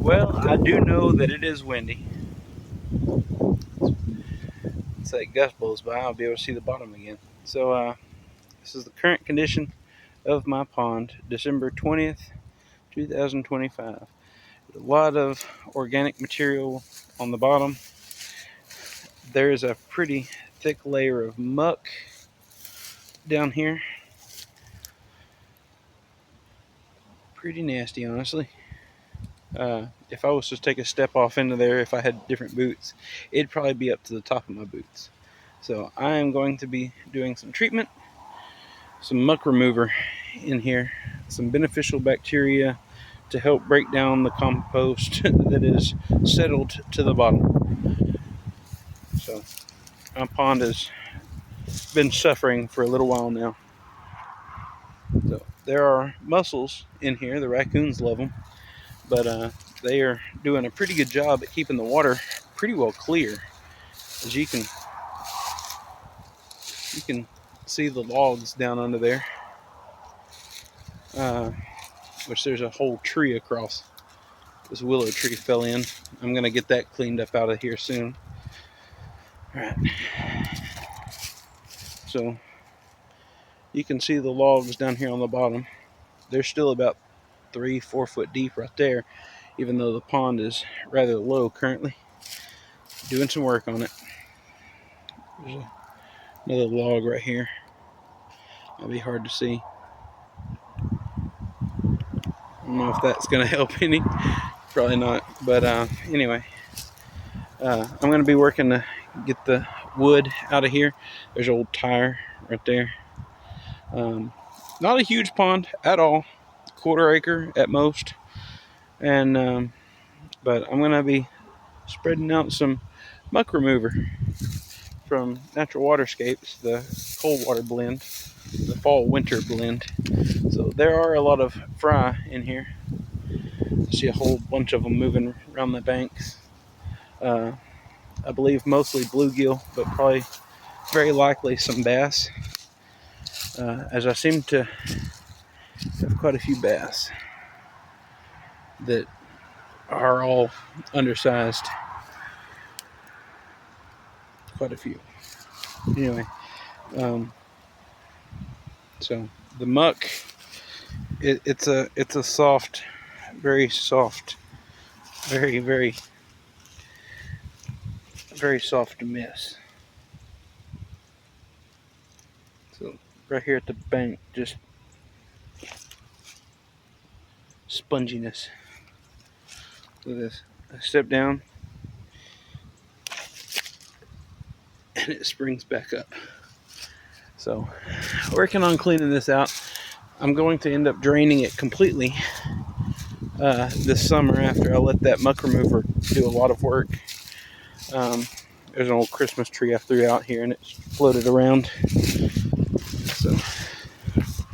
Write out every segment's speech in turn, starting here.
Well, I do know that it is windy. It's that gust blows by, I'll be able to see the bottom again. So, this is the current condition of my pond, December 20th, 2025. A lot of organic material on the bottom. There is a pretty thick layer of muck down here. Pretty nasty, honestly. If I was to take a step off into there, if I had different boots, it'd probably be up to the top of my boots. So I am going to be doing some treatment, some muck remover in here, some beneficial bacteria to help break down the compost that is settled to the bottom. So my pond has been suffering for a little while now. So there are mussels in here. The raccoons love them, but they are doing a pretty good job at keeping the water pretty well clear. As you can see the logs down under there, which there's a whole tree across. This willow tree fell in. I'm gonna get that cleaned up out of here soon. All right. So you can see the logs down here on the bottom. They're still about 3-4 foot deep right there, even though the pond is rather low currently. Doing some work on it. There's another log right here. It'll be hard to see. I don't know if that's going to help any. Probably not. But anyway, I'm going to be working to get the wood out of here. There's an old tire right there. Not a huge pond at all. 1/4 acre at most. And but I'm going to be spreading out some muck remover from Natural Waterscapes, the cold water blend, the fall winter blend. So there are a lot of fry in here. I see a whole bunch of them moving around the banks. I believe mostly bluegill, but probably very likely some bass, as I seem to have quite a few bass that are all undersized. Quite a few. Anyway, so the muck, it's a soft, very soft, very soft mess. So right here at the bank, just sponginess. Look at this. I step down and it springs back up. So working on cleaning this out. I'm going to end up draining it completely this summer after I let that muck remover do a lot of work. There's an old Christmas tree I threw out here and it's floated around. So there's a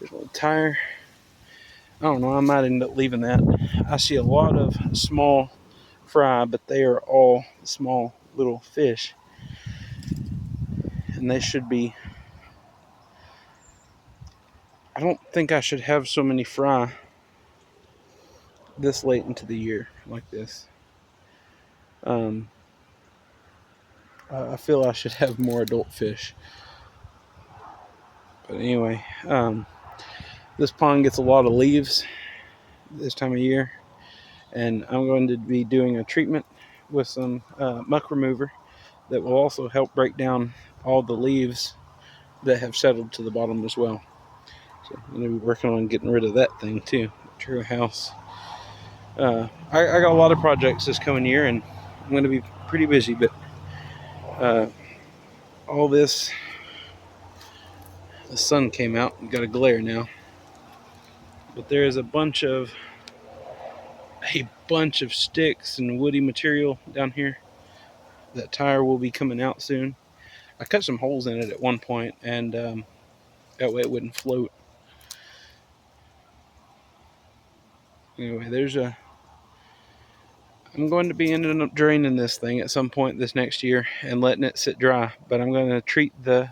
little tire. I don't know, I might end up leaving that. I see a lot of small fry, but they are all small little fish. And they should be... I don't think I should have so many fry this late into the year like this. I feel I should have more adult fish. But anyway, this pond gets a lot of leaves this time of year, and I'm going to be doing a treatment with some muck remover that will also help break down all the leaves that have settled to the bottom as well. So I'm going to be working on getting rid of that thing too. True house. I got a lot of projects this coming year, and I'm going to be pretty busy, but all this, the sun came out and got a glare now. But there is a bunch of sticks and woody material down here. That tire will be coming out soon. I cut some holes in it at one point, and that way it wouldn't float. Anyway, I'm going to be ending up draining this thing at some point this next year and letting it sit dry. But I'm going to treat the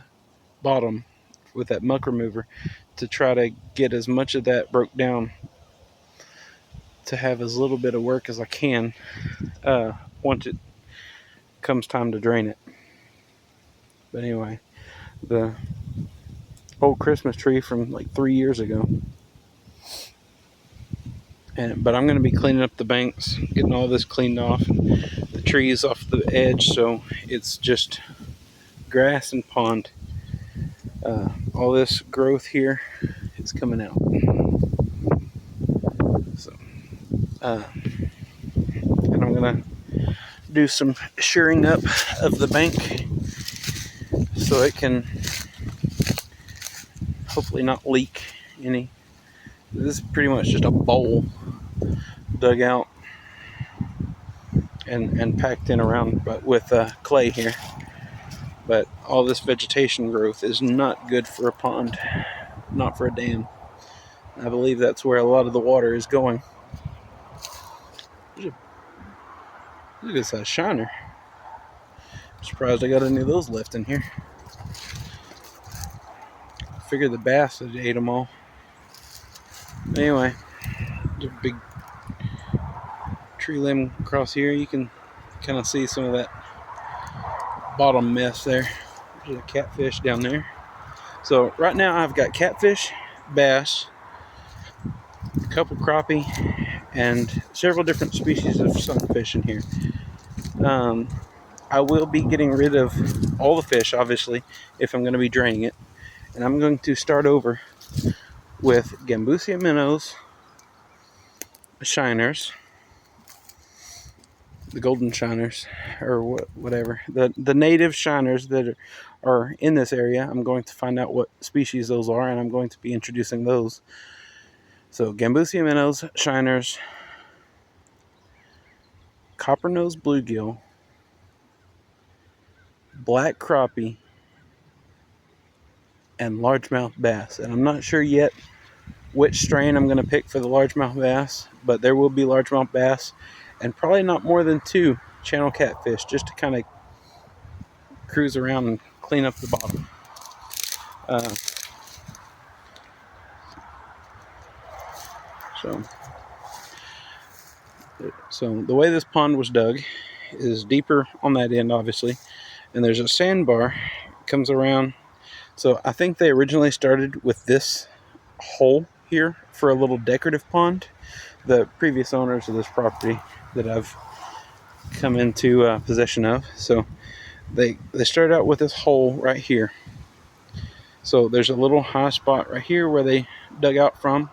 bottom with that muck remover to try to get as much of that broke down to have as little bit of work as I can once it comes time to drain it. But anyway, the old Christmas tree from like 3 years ago. But I'm going to be cleaning up the banks, getting all this cleaned off, and the trees off the edge, so it's just grass and pond. All this growth here is coming out. So, and I'm going to do some shearing up of the bank so it can hopefully not leak any. This is pretty much just a bowl dug out and packed in around, but with clay here. But all this vegetation growth is not good for a pond, not for a dam. I believe that's where a lot of the water is going. Look at this shiner. I'm surprised I got any of those left in here. I figured the bass had ate them all. Anyway, there's a big tree limb across here. You can kind of see some of that bottom mess there. There's a catfish down there. So right now I've got catfish, bass, a couple crappie, and several different species of sunfish in here. I will be getting rid of all the fish, obviously, if I'm going to be draining it. And I'm going to start over with Gambusia minnows, shiners, the golden shiners, or whatever. The native shiners that are in this area, I'm going to find out what species those are, and I'm going to be introducing those. So Gambusia minnows, shiners, copper-nosed bluegill, black crappie, and largemouth bass. And I'm not sure yet which strain I'm going to pick for the largemouth bass, but there will be largemouth bass and probably not more than 2 channel catfish, just to kind of cruise around and clean up the bottom. So the way this pond was dug is deeper on that end, obviously, and there's a sandbar comes around. So I think they originally started with this hole here for a little decorative pond. The previous owners of this property that I've come into possession of, so they started out with this hole right here. So there's a little high spot right here where they dug out from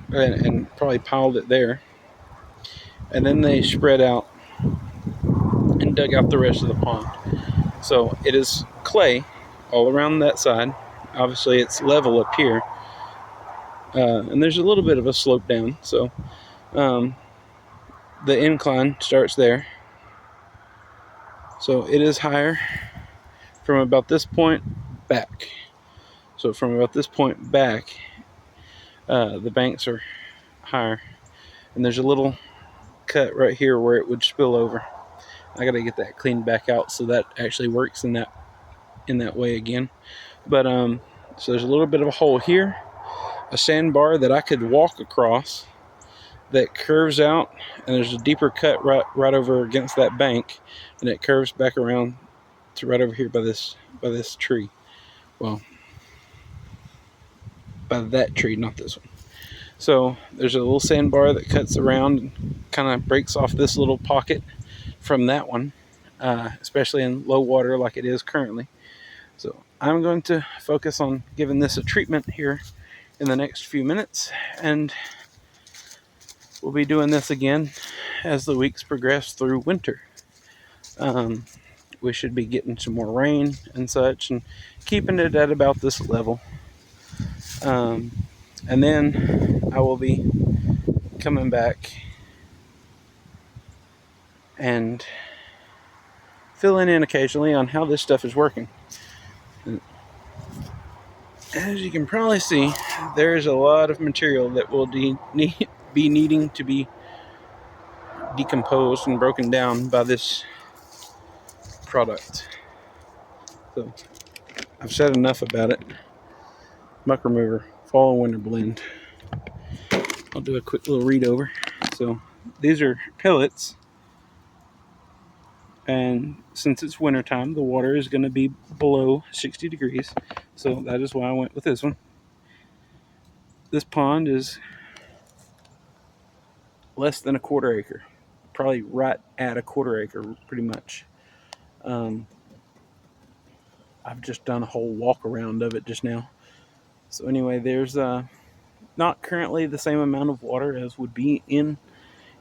and probably piled it there, and then they spread out and dug out the rest of the pond. So it is clay all around that side. Obviously it's level up here, and there's a little bit of a slope down, so the incline starts there. So it is higher from about this point back. So from about this point back, the banks are higher, and there's a little cut right here where it would spill over. I gotta get that cleaned back out so that actually works in that way again. But so there's a little bit of a hole here, a sandbar that I could walk across that curves out, and there's a deeper cut right over against that bank, and it curves back around to right over here by this tree. Well, by that tree, not this one. So there's a little sandbar that cuts around and kind of breaks off this little pocket from that one, especially in low water like it is currently. So I'm going to focus on giving this a treatment here in the next few minutes, and we'll be doing this again as the weeks progress through winter. We should be getting some more rain and such, and keeping it at about this level. And then I will be coming back and filling in occasionally on how this stuff is working. And as you can probably see, there's a lot of material that will be needing to be decomposed and broken down by this product. So I've said enough about it. Muck remover, fall and winter blend. I'll do a quick little read over. So these are pellets, and since it's wintertime, the water is going to be below 60 degrees. So that is why I went with this one. This pond is less than a quarter acre, probably right at a quarter acre, pretty much. Um, I've just done a whole walk around of it just now. So anyway, there's not currently the same amount of water as would be in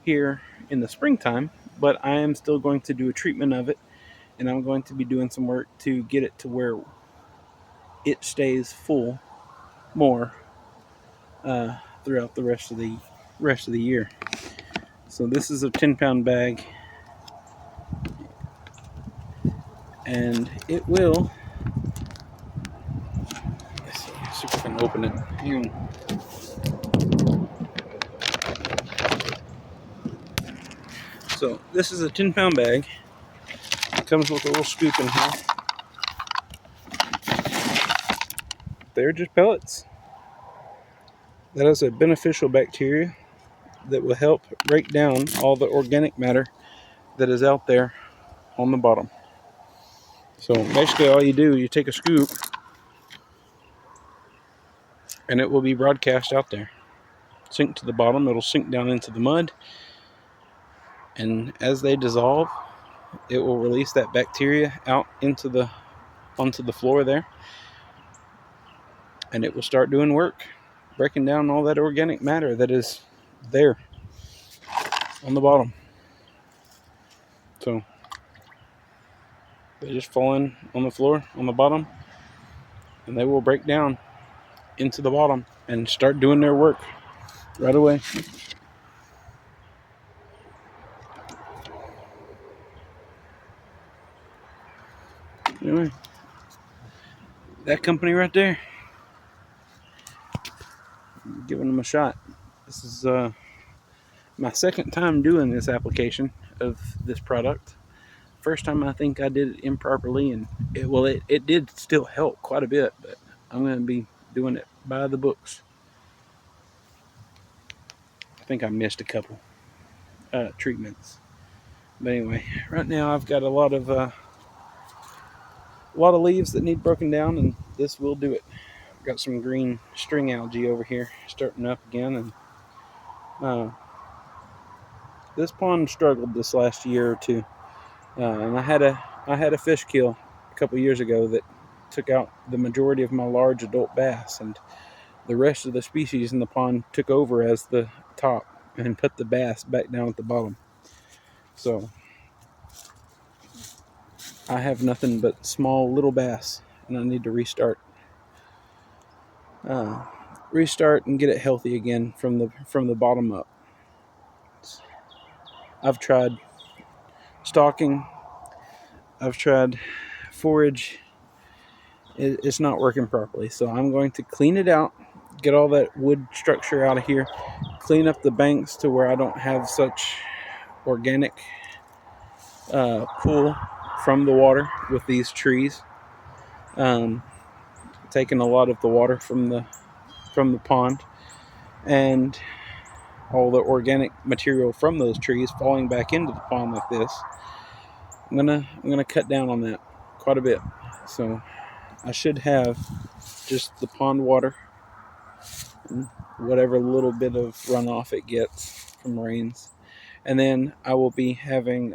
here in the springtime, but I am still going to do a treatment of it, and I'm going to be doing some work to get it to where it stays full more throughout the rest of the year. So this is a 10-pound bag, and it will. Let's see if I can open it. Hang on. So this is a 10-pound bag. It comes with a little scoop in here. They're just pellets. That is a beneficial bacteria that will help break down all the organic matter that is out there on the bottom. So basically all you do, you take a scoop and it will be broadcast out there. Sink to the bottom, it'll sink down into the mud, and as they dissolve, it will release that bacteria out onto the floor there, and it will start doing work, breaking down all that organic matter that is there on the bottom. So they just fall in on the floor on the bottom, and they will break down into the bottom and start doing their work right away. Anyway, that company right there, giving them a shot. This is my second time doing this application of this product. First time I think I did it improperly, and it did still help quite a bit, but I'm going to be doing it by the books. I think I missed a couple treatments, but anyway, right now I've got a lot of leaves that need broken down, and this will do it. I've got some green string algae over here starting up again, and this pond struggled this last year or two, and I had a fish kill a couple years ago that took out the majority of my large adult bass, and the rest of the species in the pond took over as the top and put the bass back down at the bottom. So I have nothing but small little bass, and I need to restart and get it healthy again from the bottom up. I've tried stocking, I've tried forage. It's not working properly, so I'm going to clean it out, get all that wood structure out of here, clean up the banks to where I don't have such organic pull from the water with these trees, taking a lot of the water from the pond, and all the organic material from those trees falling back into the pond like this. I'm gonna cut down on that quite a bit, so I should have just the pond water and whatever little bit of runoff it gets from rains, and then I will be having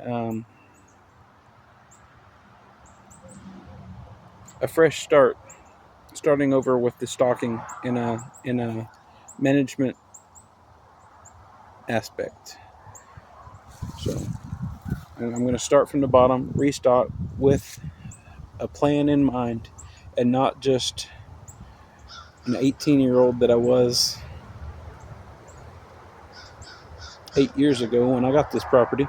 a fresh start, starting over with the stocking in a management aspect. So I'm going to start from the bottom, restock with a plan in mind, and not just an 18-year-old that I was 8 years ago when I got this property.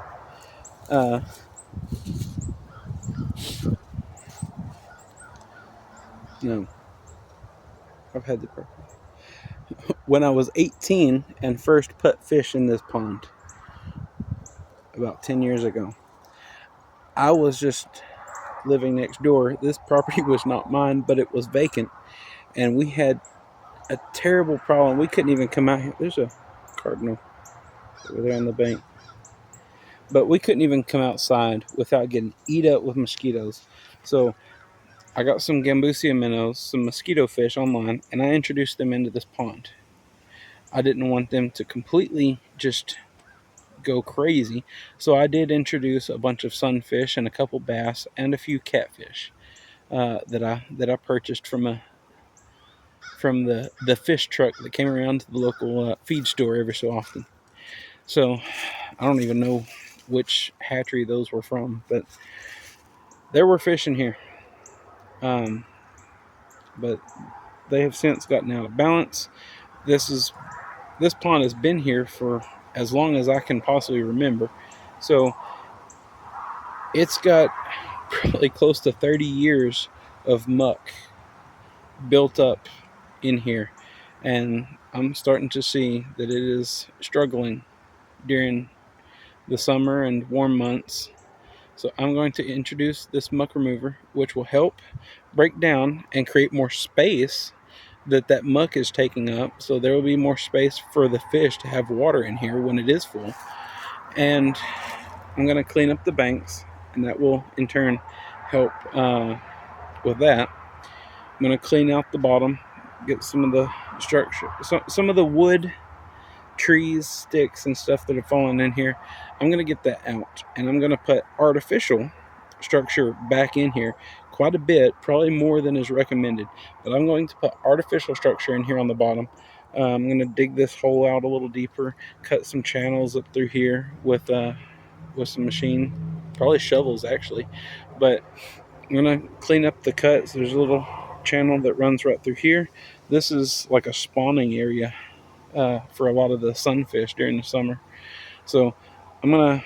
No, I've had the property. When I was 18 and first put fish in this pond about 10 years ago, I was just living next door. This property was not mine, but it was vacant, and we had a terrible problem. We couldn't even come out here. There's a cardinal. over there on the bank. But we couldn't even come outside without getting eat up with mosquitoes. So I got some gambusia minnows, some mosquito fish online, and I introduced them into this pond. I didn't want them to completely just go crazy, so I did introduce a bunch of sunfish and a couple bass and a few catfish that I purchased from the fish truck that came around to the local feed store every so often. So I don't even know which hatchery those were from, but there were fish in here. But they have since gotten out of balance. This pond has been here for as long as I can possibly remember, so it's got probably close to 30 years of muck built up in here, and I'm starting to see that it is struggling during the summer and warm months. So I'm going to introduce this muck remover, which will help break down and create more space that muck is taking up, so there will be more space for the fish to have water in here when it is full. And I'm going to clean up the banks, and that will in turn help with that. I'm going to clean out the bottom, get some of the structure, some of the wood, trees, sticks, and stuff that have fallen in here. I'm going to get that out, and I'm going to put artificial structure back in here quite a bit, probably more than is recommended, but I'm going to put artificial structure in here on the bottom. I'm going to dig this hole out a little deeper, cut some channels up through here with some machine, probably shovels actually, but I'm going to clean up the cuts. There's a little channel that runs right through here. This is like a spawning area for a lot of the sunfish during the summer. So I'm going to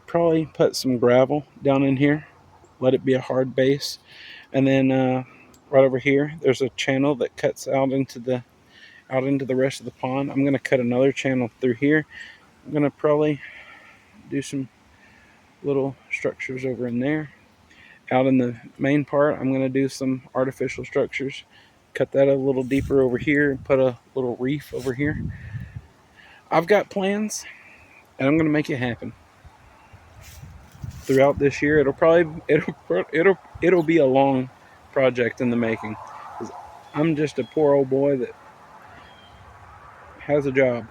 probably put some gravel down in here, let it be a hard base, and then right over here there's a channel that cuts out into the rest of the pond. I'm going to cut another channel through here. I'm going to probably do some little structures over in there. Out in the main part, I'm going to do some artificial structures, cut that a little deeper over here, and put a little reef over here. I've got plans, and I'm going to make it happen. Throughout this year, it'll be a long project in the making. I'm just a poor old boy that has a job,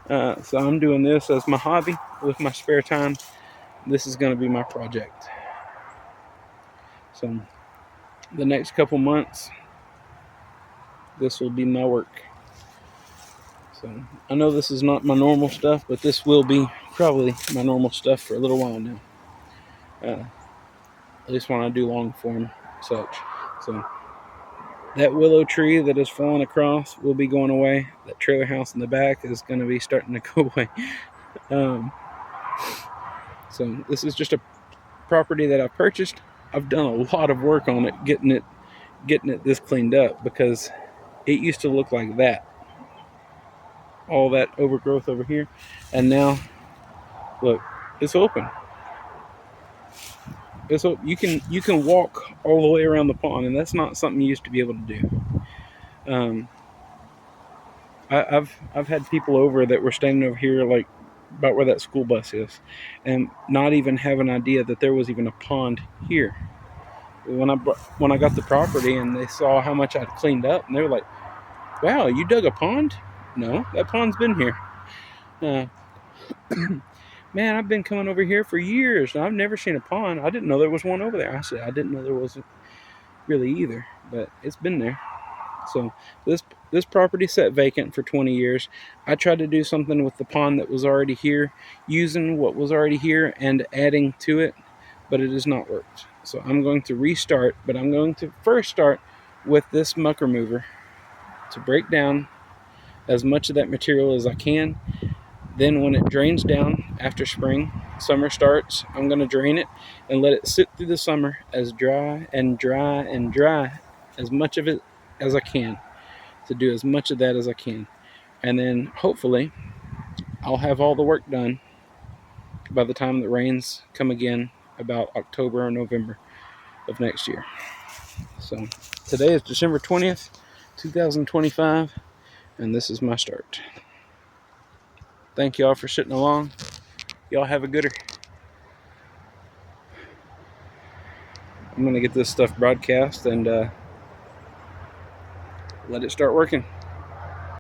so I'm doing this as my hobby with my spare time. This is going to be my project. So the next couple months, this will be my work. So I know this is not my normal stuff, but this will be probably my normal stuff for a little while now. At least when I do long form such. So that willow tree that is falling across will be going away. That trailer house in the back is going to be starting to go away. So this is just a property that I purchased. I've done a lot of work on it, getting it this cleaned up, because it used to look like that. All that overgrowth over here, and now look, it's open. It's open. You can walk all the way around the pond, and that's not something you used to be able to do. I've had people over that were standing over here, like about where that school bus is, and not even have an idea that there was even a pond here. When I got the property and they saw how much I'd cleaned up, and they were like, "Wow, you dug a pond?" No, that pond's been here. Man, I've been coming over here for years, and I've never seen a pond. I didn't know there was one over there. I said, I didn't know there wasn't really either, but it's been there. So this property sat vacant for 20 years. I tried to do something with the pond that was already here, using what was already here and adding to it, but it has not worked. So I'm going to restart, but I'm going to first start with this muck remover to break down as much of that material as I can. Then when it drains down after spring, summer starts, I'm going to drain it and let it sit through the summer as dry and dry and dry, as much of it as I can, to do as much of that as I can. And then hopefully I'll have all the work done by the time the rains come again, about October or November of next year. So today is December 20th, 2025, and this is my start. Thank y'all for sitting along. Y'all have a gooder. I'm going to get this stuff broadcast and let it start working.